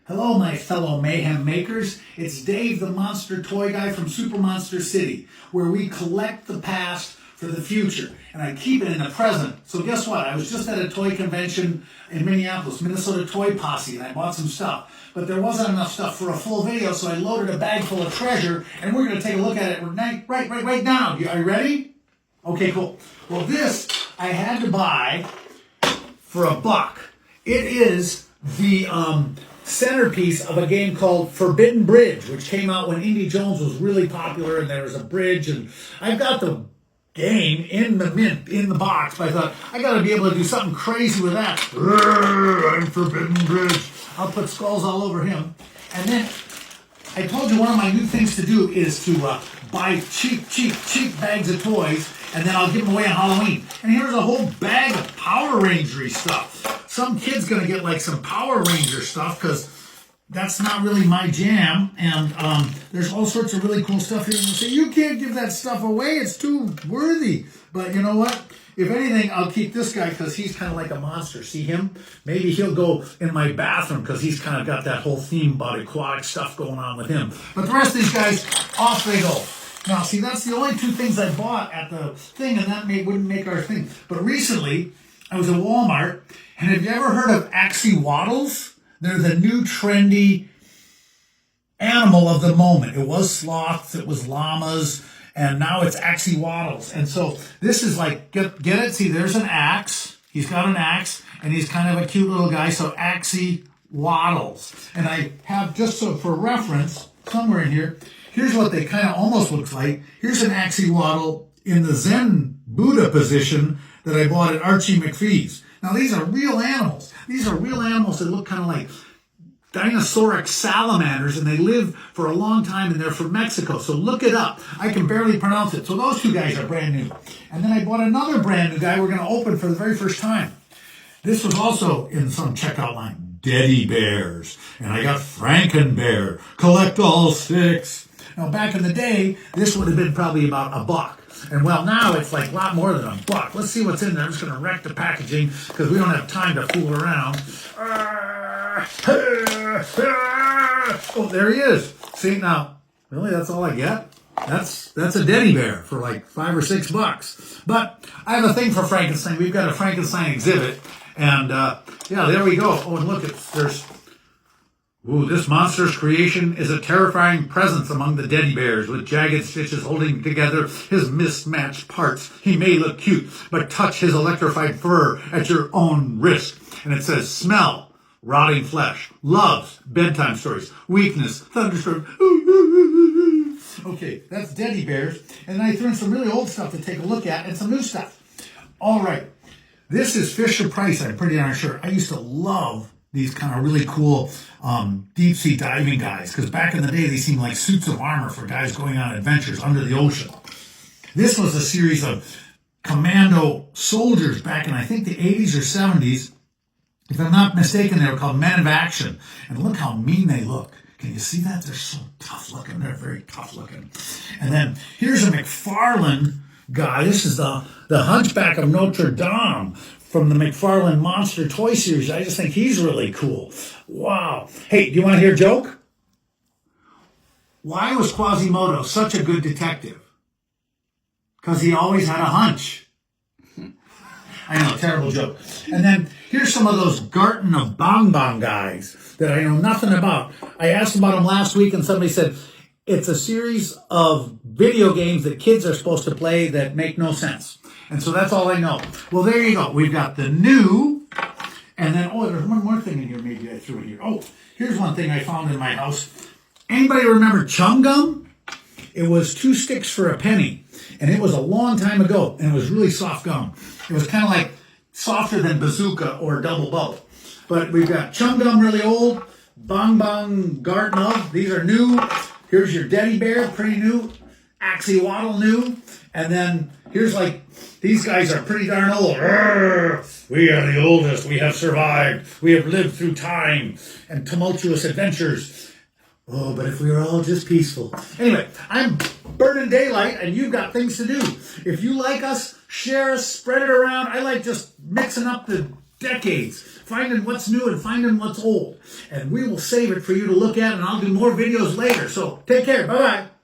Hello, my fellow mayhem makers. It's Dave, the monster toy guy from Super Monster City, where we collect the past for the future, and I keep it in the present. So guess what? I was just at a toy convention in Minneapolis, Minnesota Toy Posse, and I bought some stuff. But there wasn't enough stuff for a full video, so I loaded a bag full of treasure, and we're going to take a look at it right now. Are you ready? Okay, cool. Well, this I had to buy for $1. It is the centerpiece of a game called Forbidden Bridge, which came out when Indy Jones was really popular, and there was a bridge, and I've got the game in the mint, in the box, but I thought, I gotta be able to do something crazy with that. I'm Forbidden Bridge. I'll put skulls all over him. And then, I told you one of my new things to do is to buy cheap bags of toys, and then I'll give them away on Halloween. And here's a whole bag of Power Ranger stuff. Some kid's gonna get like some Power Ranger stuff, because that's not really my jam, and there's all sorts of really cool stuff here. And you say, you can't give that stuff away, it's too worthy. But you know what? If anything, I'll keep this guy because he's kind of like a monster. See him? Maybe he'll go in my bathroom because he's kind of got that whole theme about aquatic stuff going on with him. But the rest of these guys, off they go. Now, see, that's the only two things I bought at the thing, and that wouldn't make our thing. But recently, I was at Walmart, and have you ever heard of Axy-wattels? They're the new trendy animal of the moment. It was sloths, it was llamas, and now it's Axy-wattels. And so this is like, get it? See, there's an axe. He's got an axe, and he's kind of a cute little guy, so Axy-wattels. And I have, just so for reference, somewhere in here, here's what they kind of almost looks like. Here's an Axy-wattel in the Zen Buddha position that I bought at Archie McPhee's. Now, these are real animals. These are real animals that look kind of like dinosauric salamanders, and they live for a long time, and they're from Mexico. So look it up. I can barely pronounce it. So those two guys are brand new. And then I bought another brand new guy we're going to open for the very first time. This was also in some checkout line. Deaddy bears. And I got Frankenbear. Collect all 6. Now, back in the day, this would have been probably about $1. And well, now it's like a lot more than $1. Let's see what's in there. I'm just going to wreck the packaging because we don't have time to fool around. Oh, there he is. See, now, really, that's all I get? That's a Deaddy bear for like $5 or $6. But I have a thing for Frankenstein. We've got a Frankenstein exhibit. And, yeah, there we go. Oh, and look, this monster's creation is a terrifying presence among the Deaddy bears, with jagged stitches holding together his mismatched parts. He may look cute, but touch his electrified fur at your own risk. And it says, smell, rotting flesh, loves, bedtime stories, weakness, thunderstorm. Okay, that's Deaddy bears. And then I threw in some really old stuff to take a look at and some new stuff. All right, this is Fisher Price, I'm pretty darn sure. I used to love these kind of really cool deep sea diving guys, because back in the day they seemed like suits of armor for guys going on adventures under the ocean. This was a series of commando soldiers back in, I think, the 80s or 70s. If I'm not mistaken, they were called Men of Action. And look how mean they look. Can you see that? They're so tough looking. They're very tough looking. And then here's a Mcfarlane guy. This is the Hunchback of Notre Dame from the Mcfarlane Monster Toy Series. I just think he's really cool. Wow. Hey, do you want to hear a joke? Why was Quasimodo such a good detective? Because he always had a hunch. I know, terrible joke. And then here's some of those Garten of Ban Ban guys that I know nothing about. I asked about them last week, and somebody said, it's a series of video games that kids are supposed to play that make no sense. And so that's all I know. Well, there you go. We've got the new, and then, oh, there's one more thing in here maybe I threw in here. Oh, here's one thing I found in my house. Anybody remember Chum Gum? It was 2 sticks for a penny, and it was a long time ago, and it was really soft gum. It was kind of like softer than Bazooka or Double Bubble. But we've got Chum Gum really old, Bang Bang Garten of, these are new. Here's your Deaddy bear, pretty new. Axy-wattel new. And then here's like, these guys are pretty darn old. We are the oldest. We have survived. We have lived through time and tumultuous adventures. Oh, but if we were all just peaceful. Anyway, I'm burning daylight, and you've got things to do. If you like us, share us, spread it around. I like just mixing up the decades. finding what's new and finding what's old. And we will save it for you to look at, and I'll do more videos later. So take care. Bye-bye.